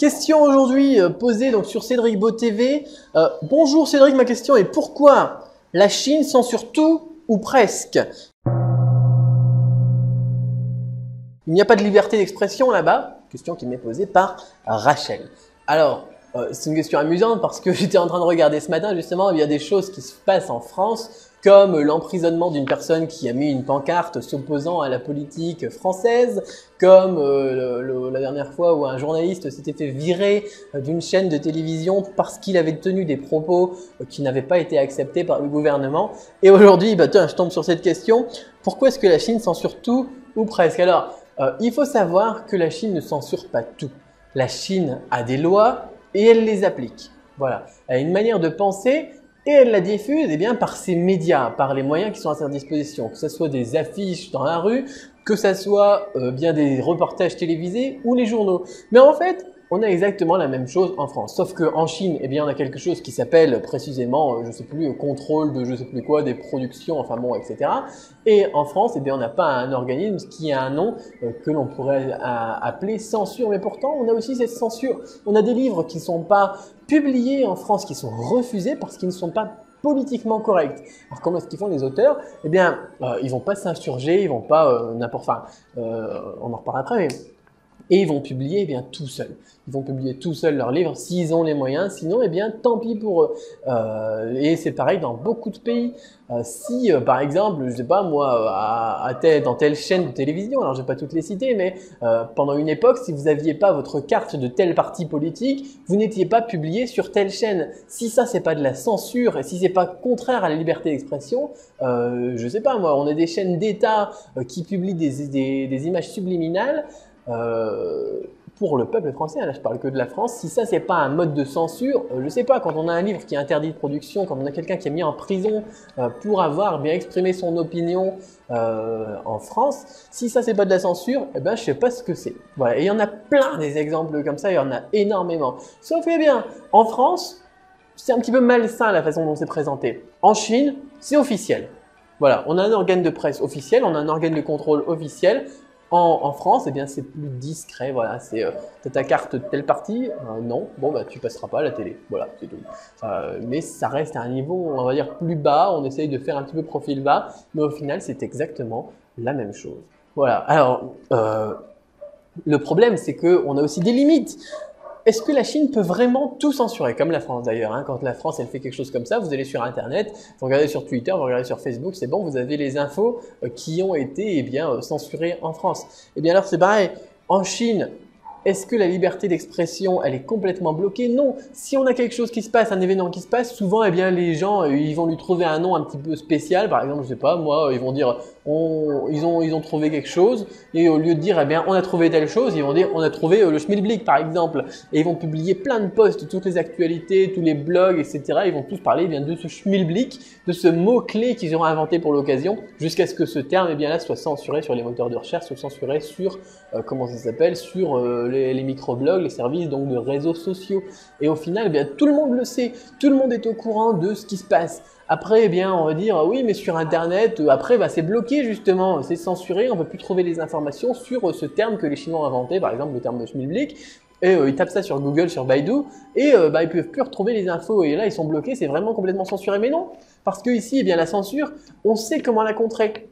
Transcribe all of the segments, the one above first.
Question aujourd'hui posée donc sur Cédric Beau TV. Bonjour Cédric, ma question est pourquoi la Chine censure tout ou presque? Il n'y a pas de liberté d'expression là-bas? Question qui m'est posée par Rachel. Alors, c'est une question amusante parce que j'étais en train de regarder ce matin justement, il y a des choses qui se passent en France comme l'emprisonnement d'une personne qui a mis une pancarte s'opposant à la politique française, comme la dernière fois où un journaliste s'était fait virer d'une chaîne de télévision parce qu'il avait tenu des propos qui n'avaient pas été acceptés par le gouvernement. Et aujourd'hui, je tombe sur cette question, pourquoi est-ce que la Chine censure tout ou presque? Alors, il faut savoir que la Chine ne censure pas tout. La Chine a des lois et elle les applique. Voilà, elle a une manière de penser et elle la diffuse par ses médias, par les moyens qui sont à sa disposition, que ce soit des affiches dans la rue, que ce soit des reportages télévisés ou les journaux. Mais en fait, on a exactement la même chose en France, sauf qu'en Chine, on a quelque chose qui s'appelle précisément, je sais plus, contrôle de je sais plus quoi, des productions, enfin bon, etc. Et en France, on n'a pas un organisme qui a un nom que l'on pourrait appeler censure. Mais pourtant, on a aussi cette censure. On a des livres qui ne sont pas publiés en France, qui sont refusés parce qu'ils ne sont pas politiquement corrects. Alors comment est-ce qu'ils font les auteurs? Ils vont pas s'insurger, ils vont pas on en reparlera après, mais et ils vont publier tout seuls. Ils vont publier tout seuls leurs livres s'ils ont les moyens. Sinon, tant pis pour eux. Et c'est pareil dans beaucoup de pays. Si, par exemple, je sais pas moi, dans telle chaîne de télévision, alors je vais pas toutes les citer, mais pendant une époque, si vous n'aviez pas votre carte de tel parti politique, vous n'étiez pas publié sur telle chaîne. Si ça, c'est pas de la censure et si c'est pas contraire à la liberté d'expression, je sais pas moi, on a des chaînes d'État qui publient des images subliminales. Pour le peuple français, là je parle que de la France, si ça c'est pas un mode de censure, je sais pas, quand on a un livre qui est interdit de production, quand on a quelqu'un qui est mis en prison pour avoir bien exprimé son opinion en France, si ça c'est pas de la censure, je sais pas ce que c'est. Voilà, et il y en a plein des exemples comme ça, il y en a énormément. Sauf en France, c'est un petit peu malsain la façon dont c'est présenté. En Chine, c'est officiel. Voilà, on a un organe de presse officiel, on a un organe de contrôle officiel. En France, c'est plus discret. Voilà, c'est t'as ta carte de telle partie, non, tu passeras pas à la télé. Voilà, c'est tout. Mais ça reste à un niveau, on va dire plus bas. On essaye de faire un petit peu profil bas, mais au final, c'est exactement la même chose. Voilà. Alors, le problème, c'est que on a aussi des limites. Est-ce que la Chine peut vraiment tout censurer, comme la France d'ailleurs, hein? Quand la France elle fait quelque chose comme ça, vous allez sur Internet, vous regardez sur Twitter, vous regardez sur Facebook, c'est bon, vous avez les infos qui ont été censurées en France. Alors c'est pareil, en Chine, est-ce que la liberté d'expression elle est complètement bloquée? Non. Si on a quelque chose qui se passe, un événement qui se passe, souvent les gens ils vont lui trouver un nom un petit peu spécial. Par exemple, je sais pas, moi, ils vont dire ils ont trouvé quelque chose et au lieu de dire on a trouvé telle chose, ils vont dire on a trouvé le schmilblick par exemple. Et ils vont publier plein de posts, toutes les actualités, tous les blogs, etc. Ils vont tous parler de ce schmilblick, de ce mot-clé qu'ils auront inventé pour l'occasion, jusqu'à ce que ce terme là soit censuré sur les moteurs de recherche, soit censuré sur sur les microblogs, les services donc de réseaux sociaux. Et au final, tout le monde le sait, tout le monde est au courant de ce qui se passe. Après, on va dire oui, mais sur Internet, après, c'est bloqué justement, c'est censuré, on ne peut plus trouver les informations sur ce terme que les Chinois ont inventé, par exemple le terme de schmilblick. Et ils tapent ça sur Google, sur Baidu, et ils peuvent plus retrouver les infos. Et là, ils sont bloqués, c'est vraiment complètement censuré. Mais non, parce que ici, la censure, on sait comment la contrer.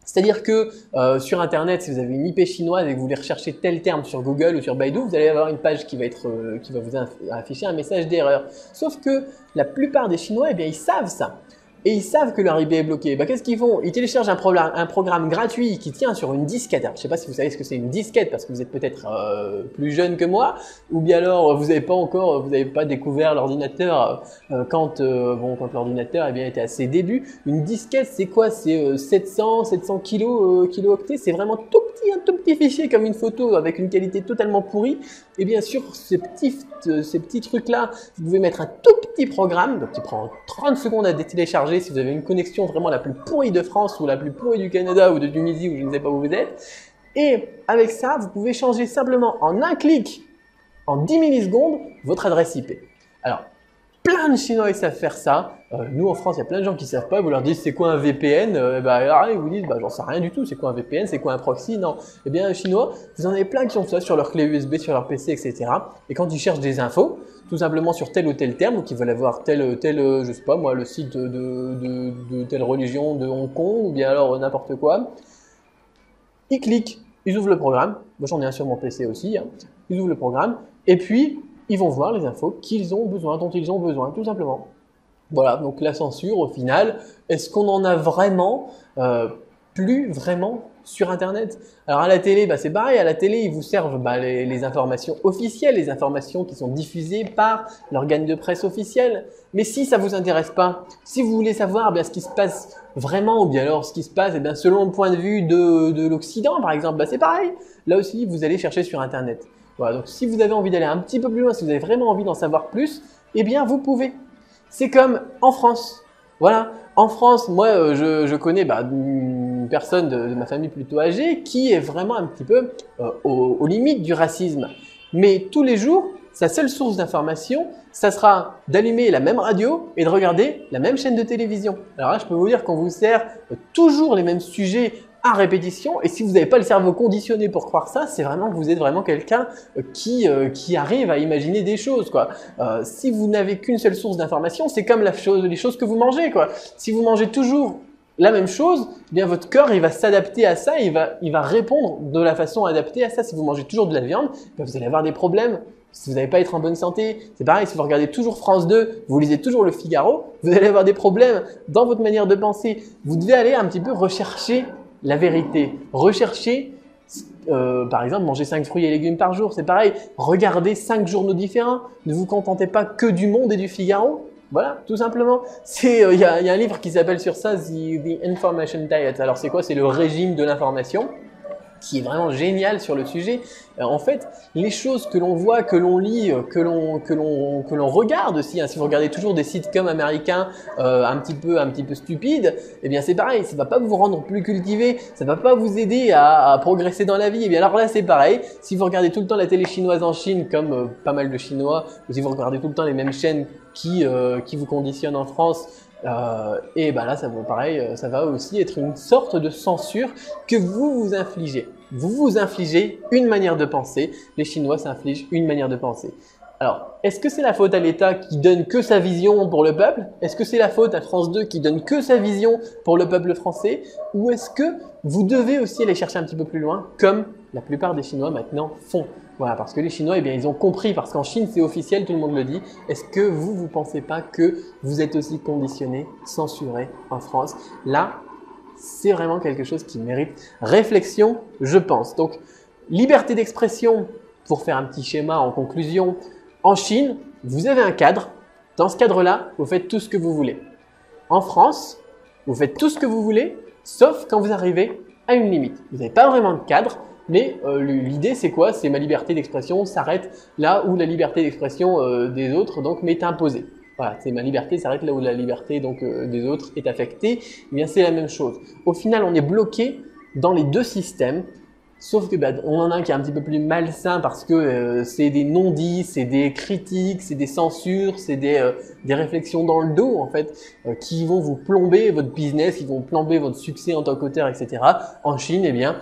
C'est-à-dire que sur Internet, si vous avez une IP chinoise et que vous voulez rechercher tel terme sur Google ou sur Baidu, vous allez avoir une page qui va vous afficher un message d'erreur. Sauf que la plupart des Chinois, ils savent ça. Et ils savent que leur IP est bloquée. Qu'est-ce qu'ils font? Ils téléchargent un programme gratuit qui tient sur une disquette. Alors, je ne sais pas si vous savez ce que c'est une disquette parce que vous êtes peut-être plus jeune que moi, ou bien alors vous n'avez pas découvert l'ordinateur quand l'ordinateur était à ses débuts. Une disquette, c'est quoi? C'est 700 kilo-octets. C'est vraiment un tout petit fichier comme une photo avec une qualité totalement pourrie. Et bien sûr, ces petits trucs-là, vous pouvez mettre un tout petit programme, donc qui prend 30 secondes à télécharger si vous avez une connexion vraiment la plus pourrie de France ou la plus pourrie du Canada ou de Tunisie ou je ne sais pas où vous êtes. Et avec ça, vous pouvez changer simplement en un clic, en 10 millisecondes, votre adresse IP. Alors, Plein de Chinois ils savent faire ça. Nous en France, il y a plein de gens qui savent pas. Vous leur dites c'est quoi un VPN, alors, ils vous disent j'en sais rien du tout. C'est quoi un VPN, c'est quoi un proxy? Non. Eh bien, les Chinois, vous en avez plein qui ont ça sur leur clé USB, sur leur PC, etc. Et quand ils cherchent des infos, tout simplement sur tel ou tel terme, ou qu'ils veulent avoir je sais pas moi, le site de telle religion de Hong Kong, ou bien alors n'importe quoi, ils cliquent, ils ouvrent le programme. Moi j'en ai un sur mon PC aussi. Ils ouvrent le programme et puis ils vont voir les infos qu'ils ont besoin, dont ils ont besoin, tout simplement. Voilà, donc la censure, au final, est-ce qu'on en a vraiment plus vraiment sur Internet? Alors à la télé, c'est pareil, à la télé, ils vous servent les informations officielles, les informations qui sont diffusées par l'organe de presse officiel. Mais si ça vous intéresse pas, si vous voulez savoir ce qui se passe vraiment, ou bien alors ce qui se passe selon le point de vue de l'Occident, par exemple, c'est pareil. Là aussi, vous allez chercher sur Internet. Voilà, donc si vous avez envie d'aller un petit peu plus loin, si vous avez vraiment envie d'en savoir plus, eh bien vous pouvez. C'est comme en France. Voilà, en France, moi je connais une personne de ma famille plutôt âgée qui est vraiment un petit peu aux limites du racisme. Mais tous les jours, sa seule source d'information, ça sera d'allumer la même radio et de regarder la même chaîne de télévision. Alors là, je peux vous dire qu'on vous sert toujours les mêmes sujets à répétition, et si vous n'avez pas le cerveau conditionné pour croire ça, c'est vraiment que vous êtes vraiment quelqu'un qui arrive à imaginer des choses, quoi. Si vous n'avez qu'une seule source d'information, c'est comme les choses que vous mangez, quoi. Si vous mangez toujours la même chose, eh bien votre corps il va s'adapter à ça, il va répondre de la façon adaptée à ça. Si vous mangez toujours de la viande, vous allez avoir des problèmes. Si vous n'allez pas être en bonne santé, c'est pareil, si vous regardez toujours France 2, vous lisez toujours Le Figaro, vous allez avoir des problèmes dans votre manière de penser. Vous devez aller un petit peu rechercher la vérité. Recherchez, par exemple, manger 5 fruits et légumes par jour, c'est pareil. Regardez 5 journaux différents. Ne vous contentez pas que du Monde et du Figaro. Voilà, tout simplement. Il y a un livre qui s'appelle sur ça, The Information Diet. Alors c'est quoi? C'est le régime de l'information, qui est vraiment génial sur le sujet. En fait, les choses que l'on voit, que l'on lit, que l'on regarde aussi, si vous regardez toujours des sitcoms américains un petit peu stupides, eh bien c'est pareil, ça va pas vous rendre plus cultivé, ça va pas vous aider à progresser dans la vie. Et bien alors là c'est pareil, si vous regardez tout le temps la télé chinoise en Chine, comme pas mal de Chinois, ou si vous regardez tout le temps les mêmes chaînes qui vous conditionnent en France, et là ça va pareil, ça va aussi être une sorte de censure que vous vous infligez. Vous vous infligez une manière de penser, les Chinois s'infligent une manière de penser. Alors, est-ce que c'est la faute à l'État qui donne que sa vision pour le peuple? Est-ce que c'est la faute à France 2 qui donne que sa vision pour le peuple français? Ou est-ce que vous devez aussi aller chercher un petit peu plus loin, comme la plupart des Chinois maintenant font? Voilà, parce que les Chinois, eh bien, ils ont compris, parce qu'en Chine, c'est officiel, tout le monde le dit. Est-ce que vous pensez pas que vous êtes aussi conditionné, censuré en France? Là, c'est vraiment quelque chose qui mérite réflexion, je pense. Donc, liberté d'expression, pour faire un petit schéma en conclusion, en Chine, vous avez un cadre. Dans ce cadre-là, vous faites tout ce que vous voulez. En France, vous faites tout ce que vous voulez, sauf quand vous arrivez à une limite. Vous n'avez pas vraiment de cadre. Mais l'idée, c'est quoi? C'est ma liberté d'expression s'arrête là où la liberté d'expression des autres m'est imposée. Voilà, c'est ma liberté s'arrête là où la liberté des autres est affectée. Eh bien, c'est la même chose. Au final, on est bloqué dans les deux systèmes. Sauf que on en a un qui est un petit peu plus malsain parce que c'est des non-dits, c'est des critiques, c'est des censures, c'est des réflexions dans le dos en fait, qui vont vous plomber votre business, qui vont plomber votre succès en tant qu'auteur, etc. En Chine, eh bien,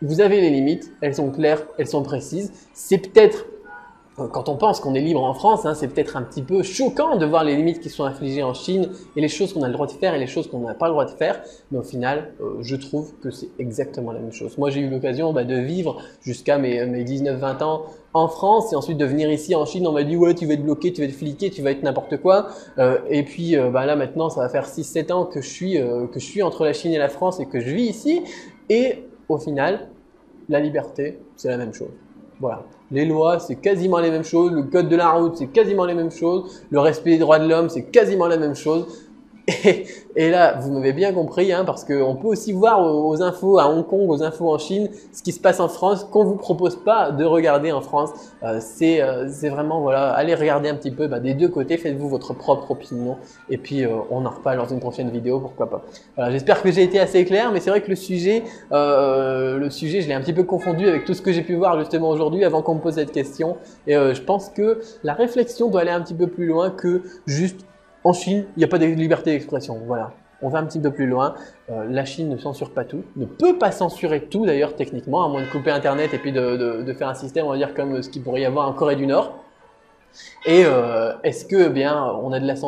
vous avez les limites, elles sont claires, elles sont précises. C'est peut-être, quand on pense qu'on est libre en France, c'est peut-être un petit peu choquant de voir les limites qui sont infligées en Chine et les choses qu'on a le droit de faire et les choses qu'on n'a pas le droit de faire. Mais au final, je trouve que c'est exactement la même chose. Moi, j'ai eu l'occasion de vivre jusqu'à mes 19-20 ans en France et ensuite de venir ici en Chine. On m'a dit « ouais, tu vas être bloqué, tu vas être fliqué, tu vas être n'importe quoi ». Et puis là maintenant, ça va faire 6-7 ans que je suis entre la Chine et la France et que je vis ici. Et au final, la liberté, c'est la même chose. Voilà. Les lois, c'est quasiment les mêmes choses. Le code de la route, c'est quasiment les mêmes choses. Le respect des droits de l'homme, c'est quasiment la même chose. Et là, vous m'avez bien compris, hein, parce qu'on peut aussi voir aux infos à Hong Kong, aux infos en Chine, ce qui se passe en France, qu'on vous propose pas de regarder en France. C'est vraiment, voilà, allez regarder un petit peu des deux côtés, faites-vous votre propre opinion, et puis on en reparle dans une prochaine vidéo, pourquoi pas. Voilà, j'espère que j'ai été assez clair, mais c'est vrai que le sujet, je l'ai un petit peu confondu avec tout ce que j'ai pu voir justement aujourd'hui avant qu'on me pose cette question. Et je pense que la réflexion doit aller un petit peu plus loin que juste en Chine, il n'y a pas de liberté d'expression. Voilà, on va un petit peu plus loin. La Chine ne censure pas tout, ne peut pas censurer tout d'ailleurs techniquement, à moins de couper Internet et puis de faire un système, on va dire, comme ce qu'il pourrait y avoir en Corée du Nord. Et est-ce que, eh bien, on a de la censure